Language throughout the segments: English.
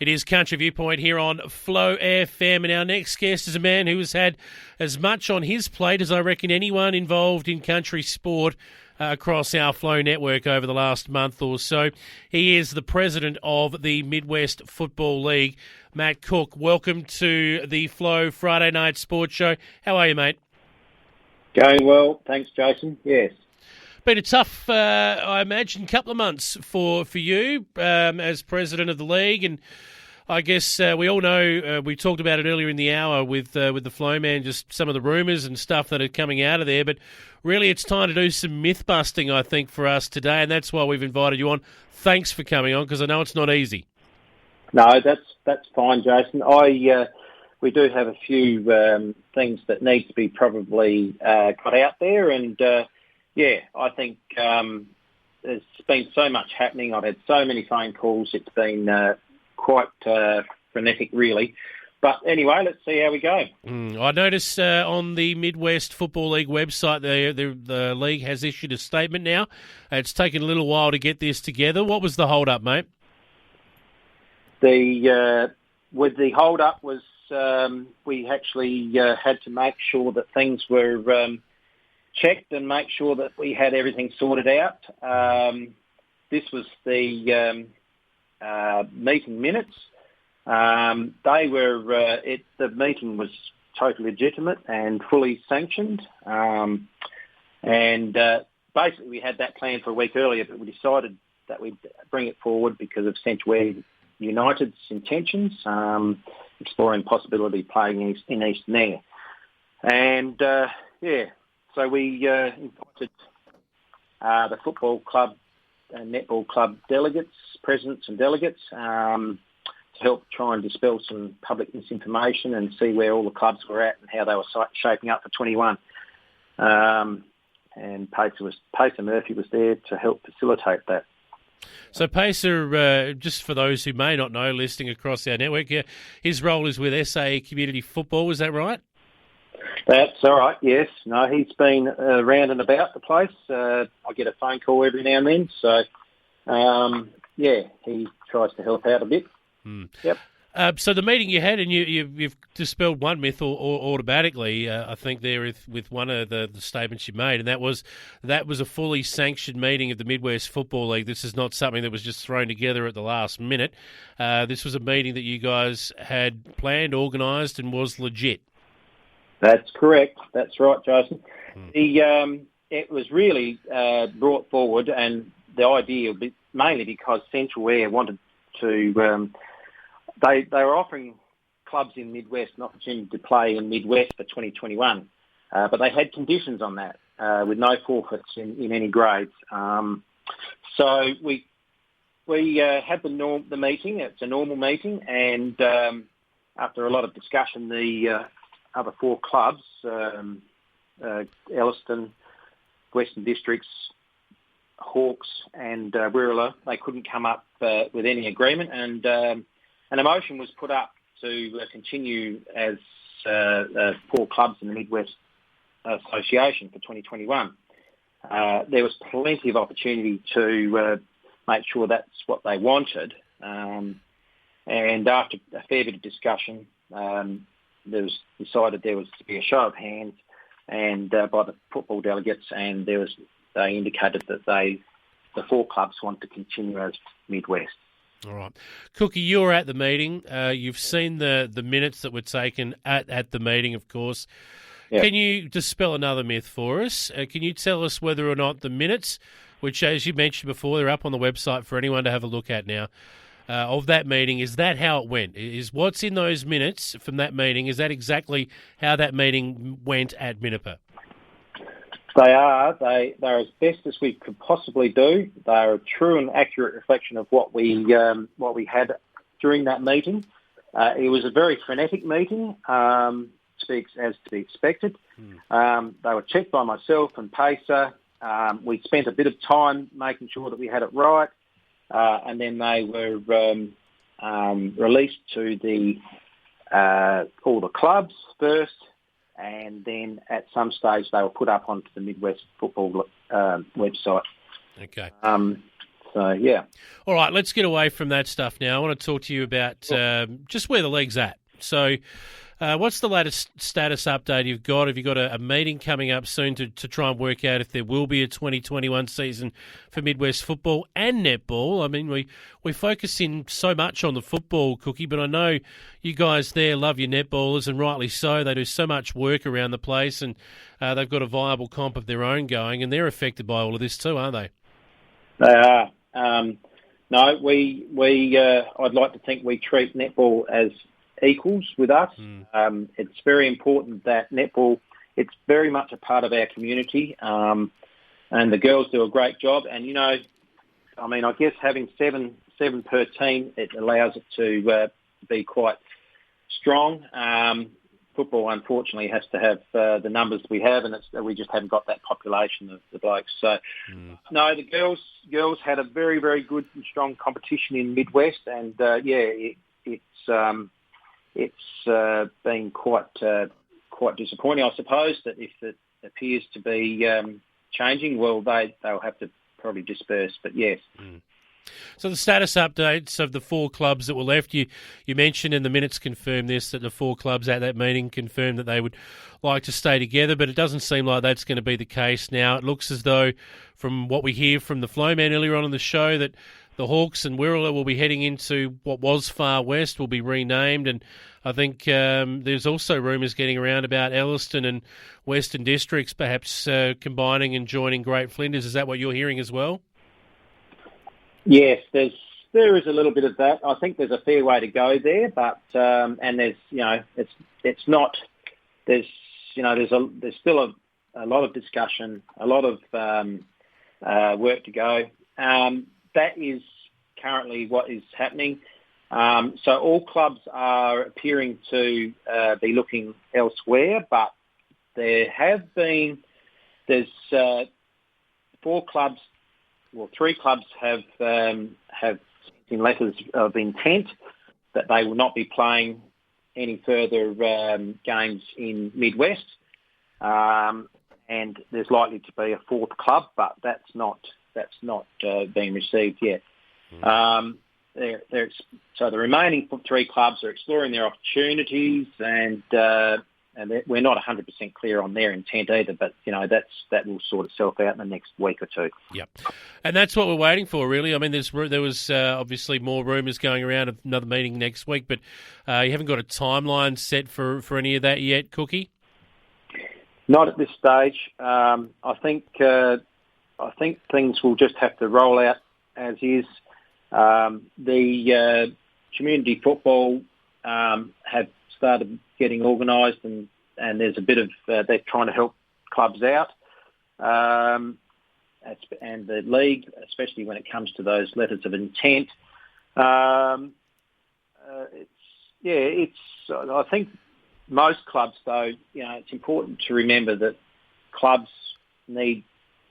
It is Country Viewpoint here on Flow FM, and our next guest is a man who has had as much on his plate as I reckon anyone involved in country sport across our Flow network over the last month or so. He is the president of the Midwest Football League. Matt Cook, welcome to the Flow Friday Night Sports Show. How are you, mate? Going well, thanks, Jason. Yes. Been a tough, I imagine, couple of months for you as president of the league, and I guess we all know, we talked about it earlier in the hour with the Flow Man, just some of the rumours and stuff that are coming out of there, but really it's time to do some myth busting, I think, for us today, and that's why we've invited you on. Thanks for coming on, because I know it's not easy. No, that's fine, Jason. We do have a few things that need to be probably got out there, and I think there's been so much happening. I've had so many phone calls. It's been quite frenetic, really. But anyway, let's see how we go. I notice on the Midwest Football League website, the league has issued a statement now. It's taken a little while to get this together. What was the hold-up, mate? The hold-up was we actually had to make sure that things were checked and make sure that we had everything sorted out. This was the meeting minutes. The meeting was totally legitimate and fully sanctioned. Basically we had that planned for a week earlier, but we decided that we'd bring it forward because of Central United's intentions, exploring possibility of playing in Eastern Eyre. And so we invited the football club and netball club delegates, presidents and delegates, to help try and dispel some public misinformation and see where all the clubs were at and how they were shaping up for 21. And Pacer Murphy was there to help facilitate that. So Pacer, just for those who may not know, listening across our network here, his role is with SA Community Football, is that right? That's all right, yes. No, he's been around and about the place. I get a phone call every now and then. So, he tries to help out a bit. Yep. So the meeting you had, and you've dispelled one myth automatically, I think, there with one of the statements you made, and that was a fully sanctioned meeting of the Midwest Football League. This is not something that was just thrown together at the last minute. This was a meeting that you guys had planned, organised, and was legit. That's correct. That's right, Jason. It was really brought forward, and the idea mainly because Central Eyre wanted to. They were offering clubs in Midwest an opportunity to play in Midwest for 2021, but they had conditions on that with no forfeits in any grades. So we had the meeting. It's a normal meeting, and after a lot of discussion, the other four clubs, Elliston, Western Districts, Hawks and Wirrallah, they couldn't come up with any agreement, and a motion was put up to continue as four clubs in the Midwest Association for 2021. There was plenty of opportunity to make sure that's what they wanted, and after a fair bit of discussion, there was decided there was to be a show of hands and by the football delegates, and they indicated that the four clubs want to continue as Midwest. All right. Cookie, you were at the meeting. You've seen the minutes that were taken at the meeting, of course. Yep. Can you dispel another myth for us? Can you tell us whether or not the minutes, which, as you mentioned before, they're up on the website for anyone to have a look at now, of that meeting, is that how it went? Is what's in those minutes from that meeting, is that exactly how that meeting went at Minnipa? They are. They're as best as we could possibly do. They are a true and accurate reflection of what we had during that meeting. It was a very frenetic meeting, as to be expected. They were checked by myself and Pacer. We spent a bit of time making sure that we had it right, and then they were released to all the clubs first. And then at some stage they were put up onto the Midwest Football website. Okay. So, yeah. All right, let's get away from that stuff now. I want to talk to you about just where the league's at. So what's the latest status update you've got? Have you got a meeting coming up soon to try and work out if there will be a 2021 season for Midwest football and netball? I mean, we focus in so much on the football, Cookie, but I know you guys there love your netballers, and rightly so. They do so much work around the place, and they've got a viable comp of their own going, and they're affected by all of this too, aren't they? They are. No, I'd like to think we treat netball as equals with us. It's very important that netball, it's very much a part of our community, and the girls do a great job. And, you know, I mean, I guess having seven per team, it allows it to be quite strong. Football, unfortunately, has to have the numbers we have, and we just haven't got that population of the blokes. So, no, the girls had a very, very good and strong competition in Midwest, and it's been quite disappointing, I suppose, that if it appears to be changing, well, they'll have to probably disperse. But yes. So the status updates of the 4 clubs that were left, you mentioned, and the minutes confirmed this, that the 4 clubs at that meeting confirmed that they would like to stay together, but it doesn't seem like that's going to be the case now. It looks as though, from what we hear from the Flowman earlier on in the show, that the Hawks and Wirralur will be heading into what was Far West, will be renamed, and I think there's also rumours getting around about Elliston and Western Districts perhaps combining and joining Great Flinders. Is that what you're hearing as well? Yes, there is a little bit of that. I think there's a fair way to go there, but and there's it's not there's still a lot of discussion, a lot of work to go. That is currently what is happening. So all clubs are appearing to be looking elsewhere, but there's 4 clubs. Well, 3 clubs have in letters of intent that they will not be playing any further games in Midwest, and there's likely to be a 4th club, but that's not being received yet. So the remaining 3 clubs are exploring their opportunities, and we're not 100% clear on their intent either, but, you know, that will sort itself out in the next week or 2. Yep. And that's what we're waiting for, really. I mean, there was obviously more rumours going around of another meeting next week, but you haven't got a timeline set for any of that yet, Cookie? Not at this stage. I think things will just have to roll out as is. The community football have started getting organised, and there's a bit of they're trying to help clubs out, and the league, especially when it comes to those letters of intent. I think most clubs, though, you know, it's important to remember that clubs need,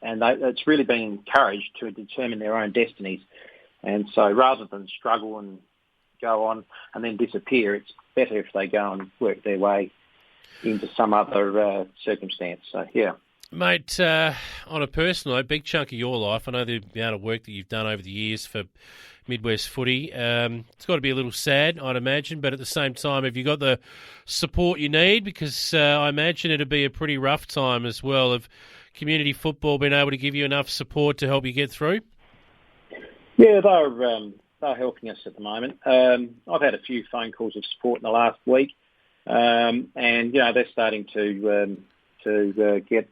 and it's really being encouraged to determine their own destinies, and so rather than struggle and go on and then disappear, it's better if they go and work their way into some other circumstance. So, yeah. Mate, on a personal note, big chunk of your life, I know the amount of work that you've done over the years for Midwest footy. It's got to be a little sad, I'd imagine, but at the same time, have you got the support you need? Because I imagine it'd be a pretty rough time as well. Have community football been able to give you enough support to help you get through? Yeah, they're helping us at the moment. I've had a few phone calls of support in the last week, and you know, they're starting to get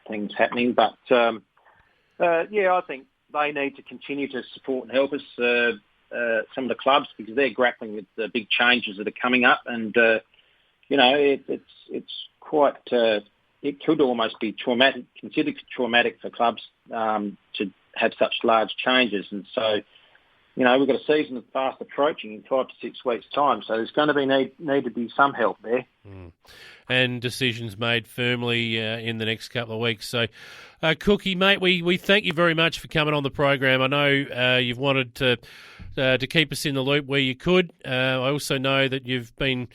things happening. But I think they need to continue to support and help us, some of the clubs, because they're grappling with the big changes that are coming up, and you know, it's quite. It could almost be considered traumatic for clubs to have such large changes, and so. You know, we've got a season fast approaching in 5 to 6 weeks' time, so there's going to be need to be some help there. And decisions made firmly in the next couple of weeks. So, Cookie, mate, we thank you very much for coming on the program. I know you've wanted to keep us in the loop where you could. I also know that you've been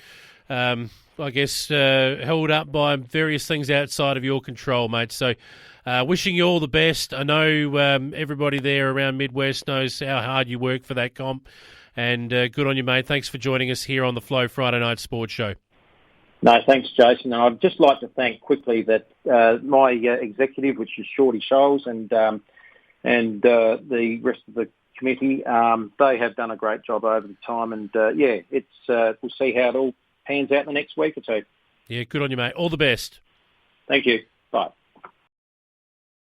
I guess, held up by various things outside of your control, mate. So wishing you all the best. I know everybody there around Midwest knows how hard you work for that comp, and good on you, mate. Thanks for joining us here on the Flow Friday Night Sports Show. No, thanks, Jason. And I'd just like to thank quickly that my executive, which is Shorty Scholes, and the rest of the committee, they have done a great job over the time. And, we'll see how it all pans out in the next week or two. Yeah, good on you, mate. All the best. Thank you. Bye.